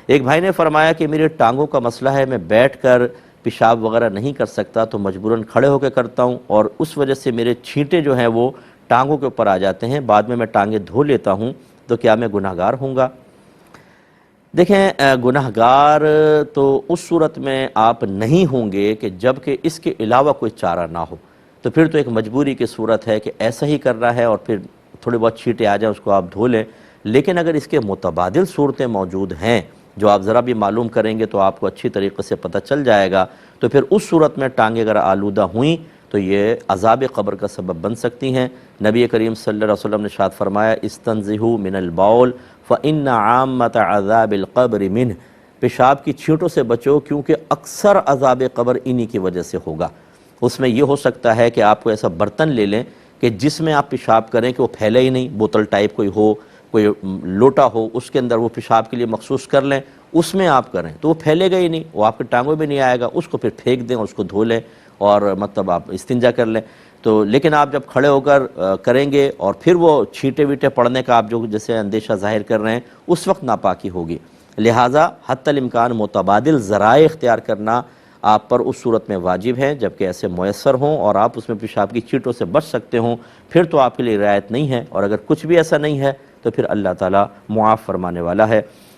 ایک بھائی نے فرمایا کہ میرے ٹانگوں کا مسئلہ ہے، میں بیٹھ کر پیشاب وغیرہ نہیں کر سکتا تو مجبوراً کھڑے ہو کے کرتا ہوں، اور اس وجہ سے میرے چھینٹے جو ہیں وہ ٹانگوں کے اوپر آ جاتے ہیں، بعد میں ٹانگیں دھو لیتا ہوں، تو کیا میں گناہگار ہوں گا؟ دیکھیں، گناہگار تو اس صورت میں آپ نہیں ہوں گے کہ جب کہ اس کے علاوہ کوئی چارہ نہ ہو، تو پھر تو ایک مجبوری کی صورت ہے کہ ایسا ہی کرنا ہے، اور پھر تھوڑے بہت چھینٹے آ جائیں اس کو آپ دھو لیں۔ لیکن اگر اس کے متبادل صورتیں موجود ہیں جو آپ ذرا بھی معلوم کریں گے تو آپ کو اچھی طریقے سے پتہ چل جائے گا، تو پھر اس صورت میں ٹانگیں اگر آلودہ ہوئیں تو یہ عذاب قبر کا سبب بن سکتی ہیں۔ نبی کریم صلی اللہ علیہ وسلم نے ارشاد فرمایا، استنزہوا من البول فإن عامۃ عذاب القبر منہ، پیشاب کی چھینٹوں سے بچو کیونکہ اکثر عذاب قبر انہی کی وجہ سے ہوگا۔ اس میں یہ ہو سکتا ہے کہ آپ کو ایسا برتن لے لیں کہ جس میں آپ پیشاب کریں کہ وہ پھیلے ہی نہیں، بوتل ٹائپ کوئی ہو، کوئی لوٹا ہو، اس کے اندر وہ پیشاب کے لیے مخصوص کر لیں، اس میں آپ کریں تو وہ پھیلے گا ہی نہیں، وہ آپ کے ٹانگوں میں نہیں آئے گا، اس کو پھر پھینک دیں، اس کو دھو لیں اور مطلب آپ استنجا کر لیں۔ تو لیکن آپ جب کھڑے ہو کر کریں گے اور پھر وہ چھینٹے ویٹے پڑنے کا آپ جو جیسے اندیشہ ظاہر کر رہے ہیں، اس وقت ناپاکی ہوگی۔ لہٰذا حتی الامکان متبادل ذرائع اختیار کرنا آپ پر اس صورت میں واجب ہے جبکہ ایسے میسر ہوں اور آپ اس میں پیشاب کی چھینٹوں سے بچ سکتے ہوں، پھر تو آپ کے لیے رعایت نہیں ہے، اور اگر کچھ بھی ایسا نہیں ہے تو پھر اللہ تعالیٰ معاف فرمانے والا ہے۔